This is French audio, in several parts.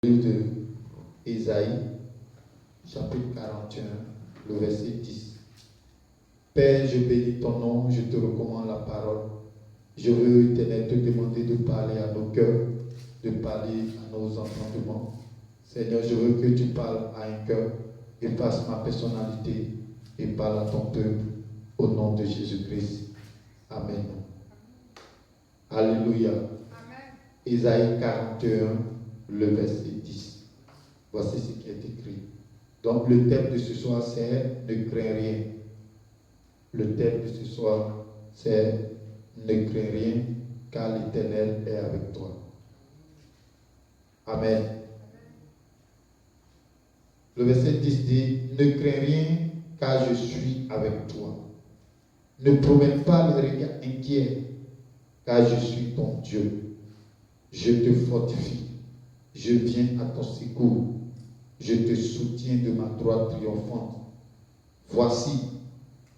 livre de Ésaïe, chapitre 41, le verset 10. Père, je bénis ton nom, je te recommande la parole. Je veux, Éternel, te demander de parler à nos cœurs, de parler à nos entendements. Seigneur, je veux que tu parles à un cœur, efface ma personnalité et parle à ton peuple au nom de Jésus-Christ. Amen. Alléluia. Amen. Ésaïe 41, le verset 10. Voici ce qui est écrit. Donc le thème de ce soir, c'est « Ne crains rien ». Le thème de ce soir, c'est « Ne crains rien, car l'Éternel est avec toi ». Amen. Le verset 10 dit « Ne crains rien, car je suis avec toi. Ne promène pas le regard inquiet, car je suis ton Dieu. Je te fortifie, je viens à ton secours. Je te soutiens de ma droite triomphante. Voici,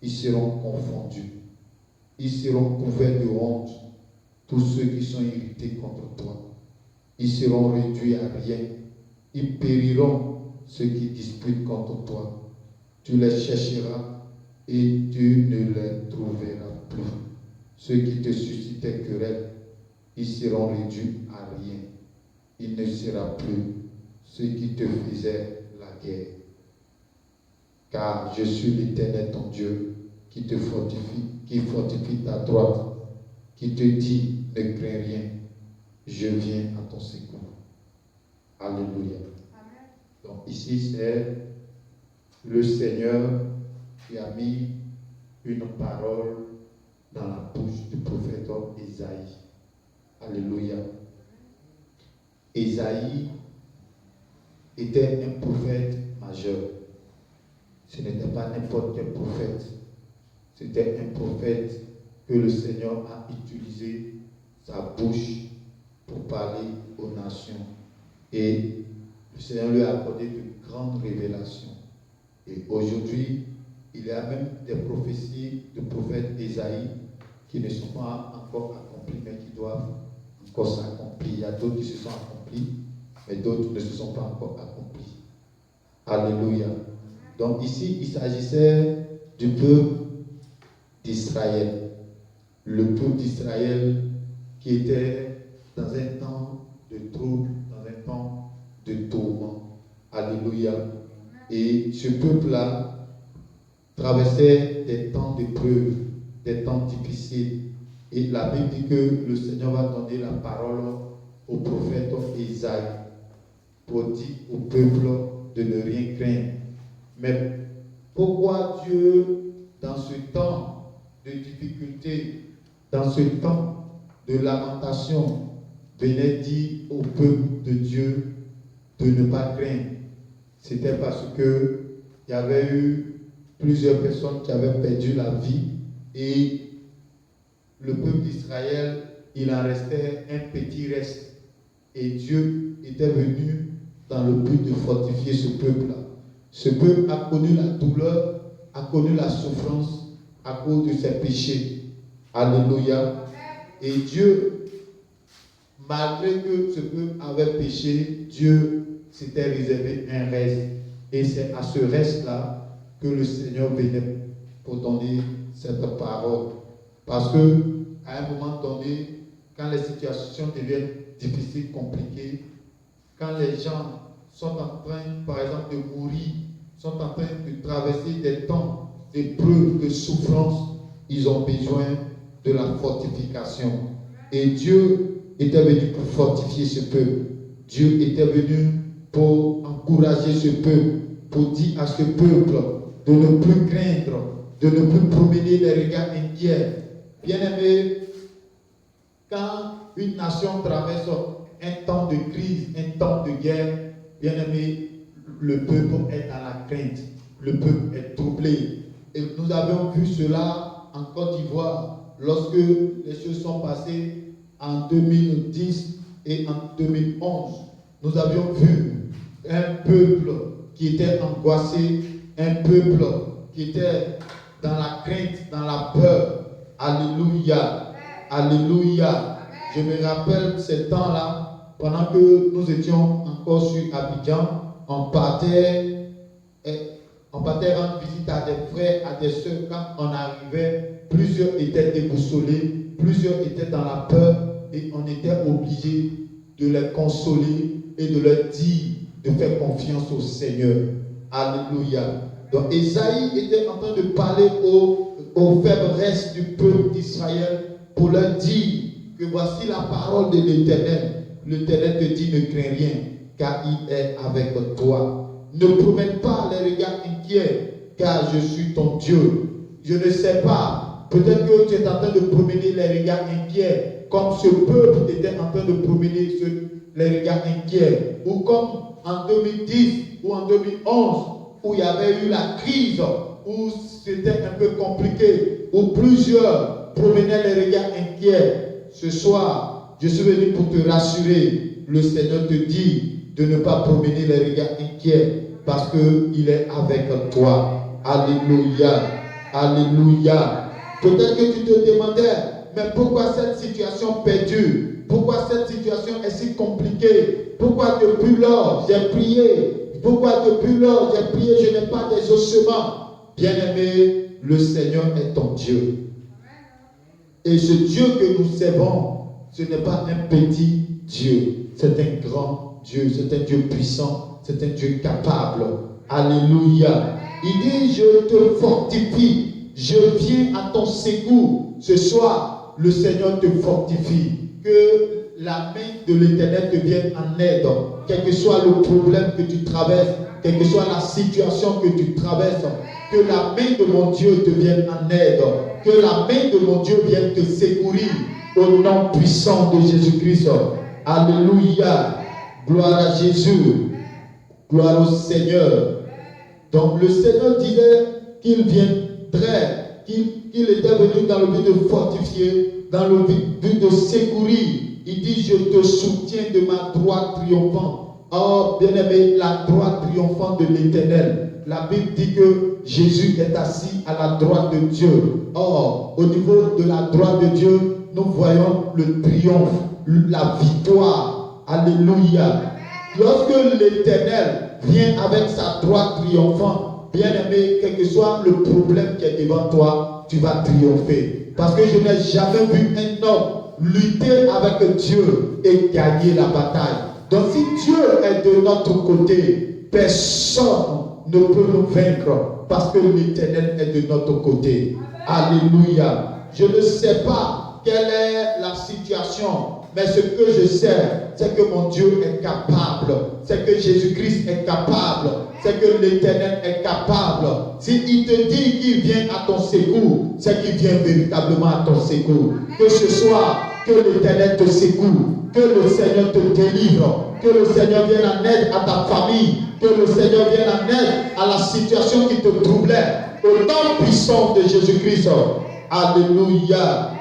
ils seront confondus. Ils seront couverts de honte, tous ceux qui sont irrités contre toi. Ils seront réduits à rien. Ils périront, ceux qui disputent contre toi. Tu les chercheras et tu ne les trouveras plus. Ceux qui te suscitaient querelle, ils seront réduits à rien. Il ne sera plus ceux qui te faisaient la guerre. Car je suis l'Éternel ton Dieu, qui te fortifie, qui fortifie ta droite, qui te dit ne crains rien, je viens à ton secours. Alléluia. Amen. Donc ici c'est le Seigneur qui a mis une parole dans la bouche du prophète Ésaïe. Alléluia. Ésaïe était un prophète majeur. Ce n'était pas n'importe quel prophète. C'était un prophète que le Seigneur a utilisé sa bouche pour parler aux nations. Et le Seigneur lui a accordé de grandes révélations. Et aujourd'hui, il y a même des prophéties du prophète Ésaïe qui ne sont pas encore accomplies, mais qui doivent encore s'accomplir. Il y a d'autres qui se sont accomplis, mais d'autres ne se sont pas encore accomplis. Alléluia. Donc ici, il s'agissait du peuple d'Israël. Le peuple d'Israël qui était dans un temps de trouble, dans un temps de tourment. Alléluia. Et ce peuple-là traversait des temps d'épreuve, des temps difficiles. Et la Bible dit que le Seigneur va donner la parole au prophète Ésaïe pour dire au peuple de ne rien craindre. Mais pourquoi Dieu, dans ce temps de difficulté, dans ce temps de lamentation, venait dire au peuple de Dieu de ne pas craindre? C'était parce que il y avait eu plusieurs personnes qui avaient perdu la vie et le peuple d'Israël, il en restait un petit reste. Et Dieu était venu dans le but de fortifier ce peuple-là. Ce peuple a connu la douleur, a connu la souffrance à cause de ses péchés. Alléluia. Et Dieu, malgré que ce peuple avait péché, Dieu s'était réservé un reste. Et c'est à ce reste-là que le Seigneur venait pour donner cette parole. Parce que à un moment donné, quand les situations deviennent difficiles, compliquées, quand les gens sont en train, par exemple, de mourir, sont en train de traverser des temps d'épreuves, de souffrance, ils ont besoin de la fortification. Et Dieu était venu pour fortifier ce peuple. Dieu était venu pour encourager ce peuple, pour dire à ce peuple de ne plus craindre, de ne plus promener des regards inquiets. Bien-aimés, quand une nation traverse un temps de crise, un temps de guerre, bien-aimés, le peuple est dans la crainte, le peuple est troublé. Et nous avons vu cela en Côte d'Ivoire lorsque les choses sont passées en 2010 et en 2011. Nous avions vu un peuple qui était angoissé, un peuple qui était dans la crainte, dans la peur. Alléluia. Alléluia. Je me rappelle ces temps-là pendant que nous étions encore sur Abidjan, on partait rendre visite à des frères, à des sœurs. Quand on arrivait, plusieurs étaient déboussolés, plusieurs étaient dans la peur et on était obligé de les consoler et de leur dire de faire confiance au Seigneur. Alléluia. Donc Ésaïe était en train de parler aux faiblesses du peuple d'Israël pour leur dire que voici la parole de l'Éternel. L'Éternel te dit ne crains rien car il est avec toi. Ne promène pas les regards inquiets car je suis ton Dieu. Je ne sais pas, peut-être que tu es en train de promener les regards inquiets comme ce peuple était en train de promener les regards inquiets, ou comme en 2010 ou en 2011 où il y avait eu la crise, où c'était un peu compliqué, où plusieurs promenaient les regards inquiets. Ce soir, je suis venu pour te rassurer. Le Seigneur te dit de ne pas promener les regards inquiets parce qu'il est avec toi. Alléluia. Alléluia. Peut-être que tu te demandais, mais pourquoi cette situation perdure? Pourquoi cette situation est si compliquée? Pourquoi depuis lors j'ai prié? Pourquoi depuis lors j'ai prié, je n'ai pas d'exaucement? Bien-aimé, le Seigneur est ton Dieu. Et ce Dieu que nous servons, ce n'est pas un petit Dieu. C'est un grand Dieu. C'est un Dieu puissant. C'est un Dieu capable. Alléluia. Il dit, je te fortifie. Je viens à ton secours. Ce soir, le Seigneur te fortifie. Que la main de l'Éternel te vienne en aide. Quel que soit le problème que tu traverses, quelle que soit la situation que tu traverses, que la main de mon Dieu te vienne en aide. Que la main de mon Dieu vienne te secourir au nom puissant de Jésus-Christ. Alléluia. Gloire à Jésus. Gloire au Seigneur. Donc le Seigneur disait qu'il viendrait, qu'il était venu dans le but de fortifier, dans le but de secourir. Il dit, je te soutiens de ma droite triomphante. Oh, bien-aimé, la droite triomphante de l'Éternel. La Bible dit que Jésus est assis à la droite de Dieu. Or, au niveau de la droite de Dieu, nous voyons le triomphe, la victoire. Alléluia. Lorsque l'Éternel vient avec sa droite triomphante, bien-aimé, quel que soit le problème qui est devant toi, tu vas triompher. Parce que je n'ai jamais vu un homme lutter avec Dieu et gagner la bataille. Donc si Dieu est de notre côté, personne ne peut nous vaincre parce que l'Éternel est de notre côté. Alléluia. Je ne sais pas quelle est la situation, mais ce que je sais, c'est que mon Dieu est capable, c'est que Jésus-Christ est capable, c'est que l'Éternel est capable. S'il te dit qu'il vient à ton secours, c'est qu'il vient véritablement à ton secours. Que ce soit que l'Éternel te secoue, que le Seigneur te délivre, que le Seigneur vienne en aide à ta famille, que le Seigneur vienne en aide à la situation qui te troublait. Au nom puissant de Jésus-Christ. Alléluia.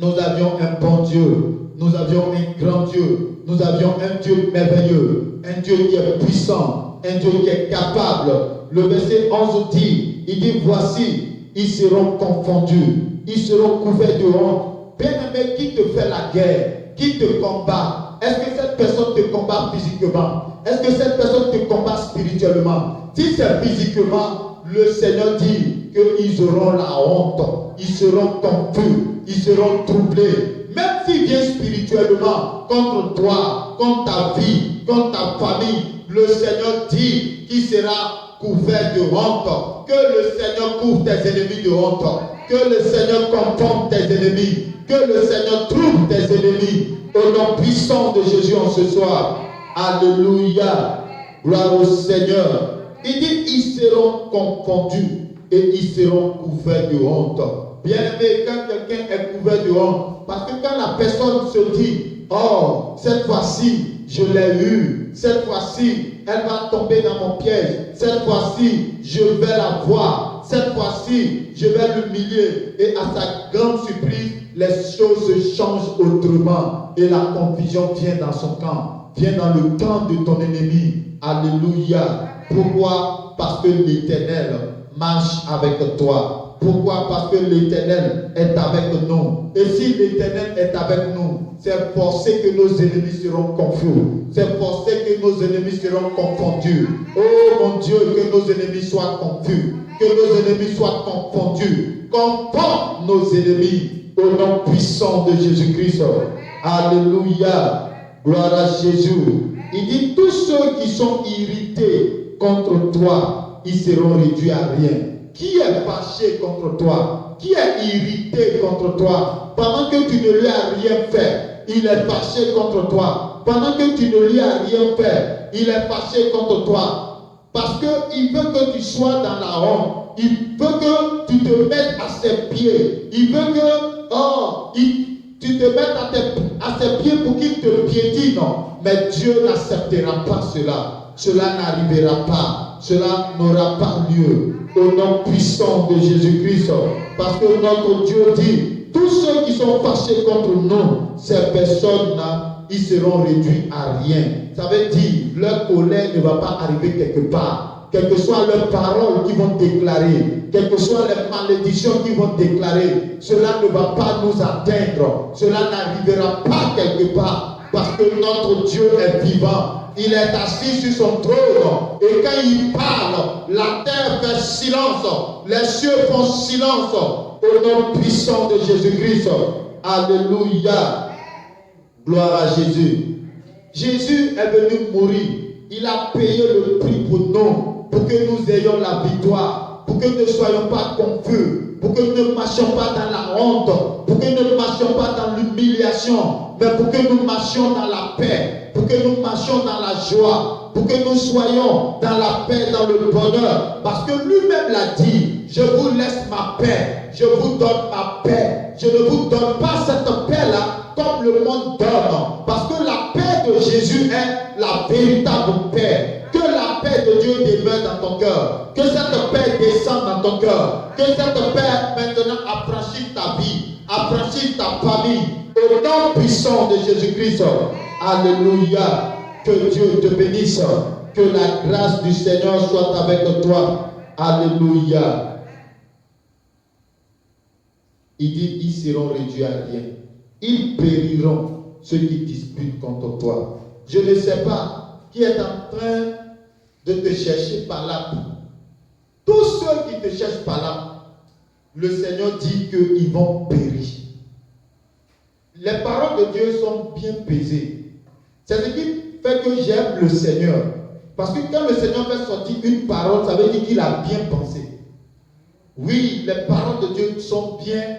Nous avions un bon Dieu. Nous avions un grand Dieu. Nous avions un Dieu merveilleux. Un Dieu qui est puissant. Un Dieu qui est capable. Le verset 11 dit, il dit, voici, ils seront confondus. Ils seront couverts de honte. Bien-aimé, qui te fait la guerre? Qui te combat? Est-ce que cette personne te combat physiquement? Est-ce que cette personne te combat spirituellement? Si c'est physiquement, le Seigneur dit qu'ils auront la honte. Ils seront confus. Ils seront troublés. Même s'il vient spirituellement contre toi, contre ta vie, contre ta famille, le Seigneur dit qu'il sera couvert de honte. Que le Seigneur couvre tes ennemis de honte. Que le Seigneur confronte tes ennemis. Que le Seigneur trouve tes ennemis. Au nom puissant de Jésus en ce soir. Alléluia. Gloire au Seigneur. Il dit, ils seront confondus et ils seront couverts de honte. Bien-aimé, quand quelqu'un est couvert de honte, parce que quand la personne se dit, oh, cette fois-ci, je l'ai eu, cette fois-ci, elle va tomber dans mon piège, cette fois-ci, je vais la voir, cette fois-ci, je vais l'humilier, et à sa grande surprise, les choses se changent autrement, et la confusion vient dans son camp, vient dans le camp de ton ennemi. Alléluia. Pourquoi? Parce que l'Éternel marche avec toi. Pourquoi? Parce que l'Éternel est avec nous. Et si l'Éternel est avec nous, c'est forcé que nos ennemis seront confus. C'est forcé que nos ennemis seront confondus. Oh mon Dieu, que nos ennemis soient confus. Que nos ennemis soient confondus. Confond nos ennemis au nom puissant de Jésus-Christ. Alléluia. Gloire à Jésus. Il dit, tous ceux qui sont irrités contre toi, ils seront réduits à rien. Qui est fâché contre toi? Qui est irrité contre toi? Pendant que tu ne lui as rien fait, il est fâché contre toi. Pendant que tu ne lui as rien fait, il est fâché contre toi. Parce qu'il veut que tu sois dans la honte. Il veut que tu te mettes à ses pieds. Il veut que tu te mettes à ses pieds pour qu'il te piétine. Mais Dieu n'acceptera pas cela. Cela n'arrivera pas. Cela n'aura pas lieu. Au nom puissant de Jésus-Christ. Parce que notre Dieu dit, tous ceux qui sont fâchés contre nous, ces personnes-là, ils seront réduits à rien. Ça veut dire, leur colère ne va pas arriver quelque part. Quelles que soient leurs paroles qu'ils vont déclarer, quelles que soient les malédictions qu'ils vont déclarer, cela ne va pas nous atteindre. Cela n'arrivera pas quelque part. Parce que notre Dieu est vivant. Il est assis sur son trône. Et quand il parle, la terre fait silence. Les cieux font silence. Au nom puissant de Jésus-Christ. Alléluia. Gloire à Jésus. Jésus est venu mourir. Il a payé le prix pour nous. Pour que nous ayons la victoire. Pour que nous ne soyons pas confus. Pour que nous ne marchions pas dans la honte. Pour que nous ne marchions pas dans l'humiliation. Mais pour que nous marchions dans la paix. Pour que nous marchions dans la joie. Pour que nous soyons dans la paix, dans le bonheur. Parce que lui-même l'a dit. Je vous laisse ma paix. Je vous donne ma paix. Je ne vous donne pas cette paix-là comme le monde donne. Parce que la paix de Jésus est la véritable paix. Que la paix de Dieu demeure dans ton cœur. Que cette paix descende dans ton cœur. Que cette paix maintenant affranchisse ta vie. Affranchisse ta famille. Au nom puissant de Jésus-Christ. Alléluia. Que Dieu te bénisse. Que la grâce du Seigneur soit avec toi. Alléluia. Il dit, ils seront réduits à rien. Ils périront, ceux qui disputent contre toi. Je ne sais pas qui est en train de te chercher par là. Tous ceux qui te cherchent par là, le Seigneur dit qu'ils vont périr. Les paroles de Dieu sont bien pesées. C'est ce qui fait que j'aime le Seigneur. Parce que quand le Seigneur fait sortir une parole, ça veut dire qu'il a bien pensé. Oui, les paroles de Dieu sont bien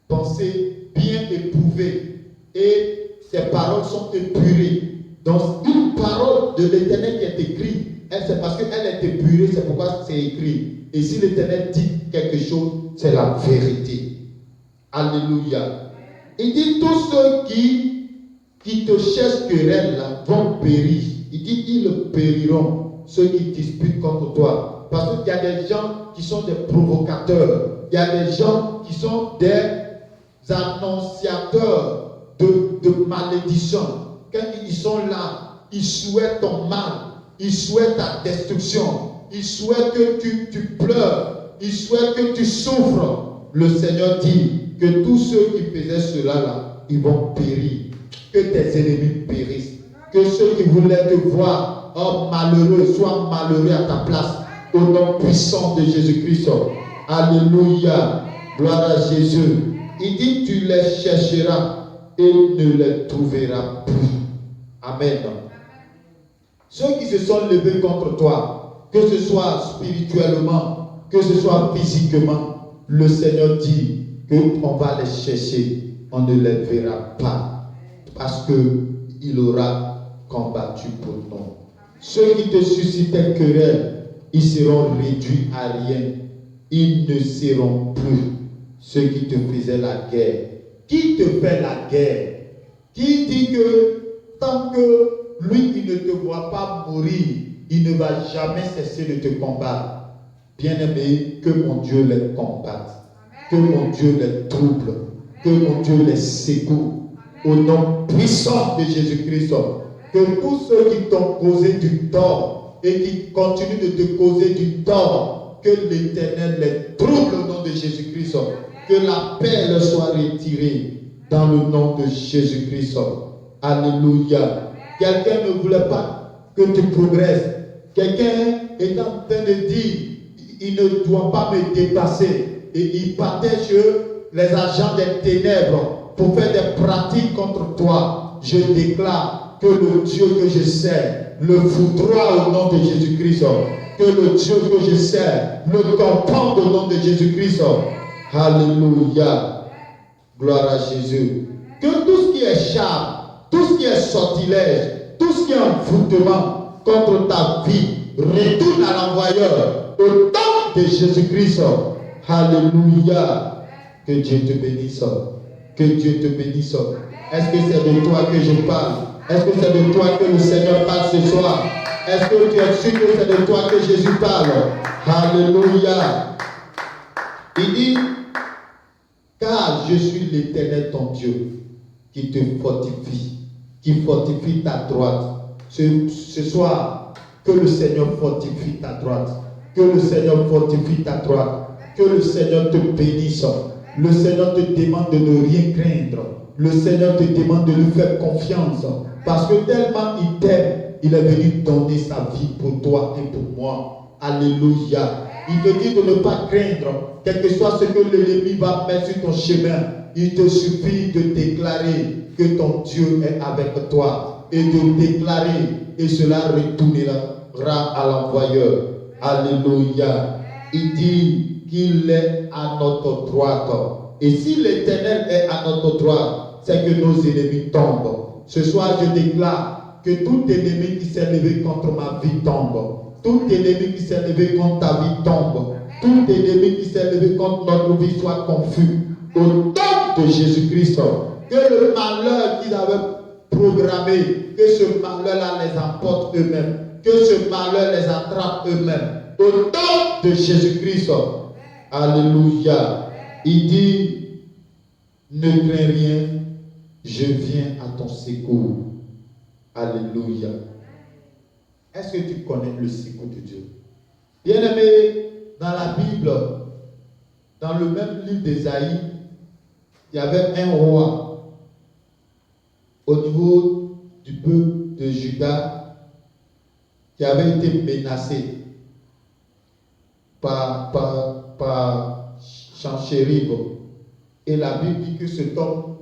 pensées, bien éprouvées. Et ces paroles sont épurées. Donc, une parole de l'Éternel qui est écrite, c'est parce qu'elle est épurée, c'est pourquoi c'est écrit. Et si l'Éternel dit quelque chose, c'est la vérité. Alléluia. Il dit, tous ceux qui te cherchent querelle là, vont périr. Il dit, ils périront, ceux qui disputent contre toi. Parce qu'il y a des gens qui sont des provocateurs. Il y a des gens qui sont des annonciateurs de malédiction. Quand ils sont là, ils souhaitent ton mal. Ils souhaitent ta destruction. Ils souhaitent que tu pleures. Ils souhaitent que tu souffres. Le Seigneur dit que tous ceux qui faisaient cela là, ils vont périr. Que tes ennemis périssent. Que ceux qui voulaient te voir malheureux soient malheureux à ta place. Au nom puissant de Jésus-Christ. Alléluia. Gloire à Jésus. Il dit, tu les chercheras et ne les trouveras plus. Amen. Ceux qui se sont levés contre toi, que ce soit spirituellement, que ce soit physiquement, le Seigneur dit qu'on va les chercher, on ne les verra pas, parce qu'il aura combattu pour nous. Ceux qui te suscitaient querelle, ils seront réduits à rien. Ils ne seront plus ceux qui te faisaient la guerre. Qui te fait la guerre? Qui dit que tant que lui, il ne te voit pas mourir, il ne va jamais cesser de te combattre? Bien-aimé, que mon Dieu les combatte. Que mon Dieu les trouble. Que mon Dieu les secoue. Au nom puissant de Jésus-Christ. Que tous ceux qui t'ont causé du tort et qui continuent de te causer du tort, que l'Éternel les trouble au nom de Jésus-Christ. Que la paix leur soit retirée dans le nom de Jésus-Christ. Alléluia. Quelqu'un ne voulait pas que tu progresses. Quelqu'un est en train de dire, il ne doit pas me dépasser. Et il partait sur les agents des ténèbres pour faire des pratiques contre toi. Je déclare que le Dieu que je sers le foudroie au nom de Jésus-Christ. Que le Dieu que je sers le comprend au nom de Jésus-Christ. Alléluia. Gloire à Jésus. Que tout ce qui est charme, tout ce qui est sortilège, tout ce qui est envoûtement contre ta vie retourne à l'envoyeur au nom de Jésus-Christ. Alléluia. Que Dieu te bénisse. Que Dieu te bénisse. Est-ce que c'est de toi que je parle? Est-ce que c'est de toi que le Seigneur parle ce soir? Est-ce que tu es sûr que c'est de toi que Jésus parle? Alléluia. Il dit, car je suis l'Éternel ton Dieu qui te fortifie, qui fortifie ta droite. Ce soir, que le Seigneur fortifie ta droite. Que le Seigneur fortifie ta droite. Que le Seigneur te bénisse. Le Seigneur te demande de ne rien craindre. Le Seigneur te demande de lui faire confiance. Parce que tellement il t'aime, il est venu donner sa vie pour toi et pour moi. Alléluia. Il te dit de ne pas craindre, quel que soit ce que l'ennemi va mettre sur ton chemin. Il te suffit de déclarer que ton Dieu est avec toi. Et de déclarer, et cela retournera à l'envoyeur. Alléluia. Il dit qu'il est à notre droite. Et si l'Éternel est à notre droite, c'est que nos ennemis tombent. Ce soir, je déclare que tout ennemi qui s'est levé contre ma vie tombe. Tout ennemi qui s'est levé contre ta vie tombe. Tout ennemi qui s'est levé contre notre vie soit confus. Au nom de Jésus-Christ, que le malheur qu'ils avaient programmé, que ce malheur-là les emporte eux-mêmes. Que ce malheur les attrape eux-mêmes. Au nom de Jésus-Christ. Alléluia. Il dit, ne crains rien, je viens à ton secours. Alléluia. Est-ce que tu connais le secours de Dieu? Bien-aimé, dans la Bible, dans le même livre d'Ésaïe, il y avait un roi au niveau du peuple de Juda qui avait été menacé par Sanchérib. Et la Bible dit que cet homme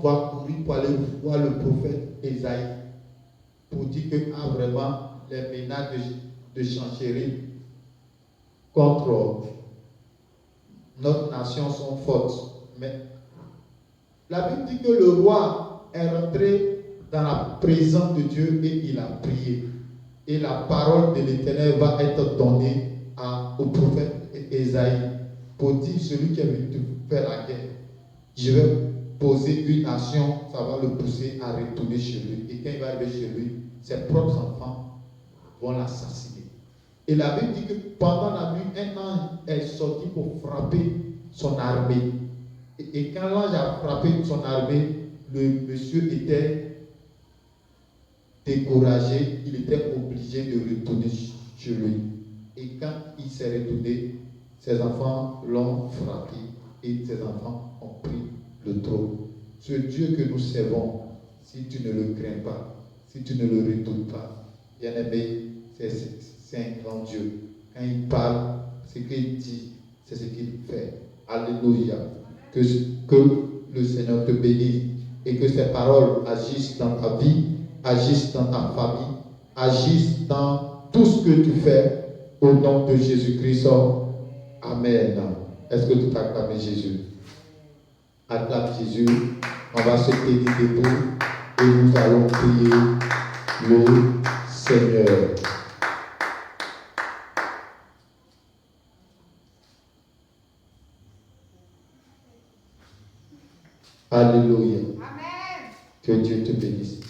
va courir pour aller voir le prophète Ésaïe pour dire que vraiment les menaces de Sanchérib contre notre nation sont fortes. Mais la Bible dit que le roi est rentré dans la présence de Dieu et il a prié. Et la parole de l'Éternel va être donnée au prophète Ésaïe pour dire celui qui est venu te faire la guerre. Je vais poser une action, ça va le pousser à retourner chez lui. Et quand il va arriver chez lui, ses propres enfants vont l'assassiner. Et la Bible dit que pendant la nuit, un ange est sorti pour frapper son armée. Et quand l'ange a frappé son armée, le monsieur était découragé, il était obligé de retourner chez lui. Et quand il s'est retourné, ses enfants l'ont frappé et ses enfants ont pris le trône. Ce Dieu que nous servons, si tu ne le crains pas, si tu ne le redoutes pas, bien-aimé, c'est un grand Dieu. Quand il parle, ce qu'il dit, c'est ce qu'il fait. Alléluia. Que le Seigneur te bénisse et que ses paroles agissent dans ta vie, agissent dans ta famille, agissent dans tout ce que tu fais au nom de Jésus-Christ. Amen. Est-ce que tu acclames Jésus? Acclame Jésus. On va se tenir debout et nous allons prier le Seigneur. Alléluia. Amen. Que Dieu te bénisse.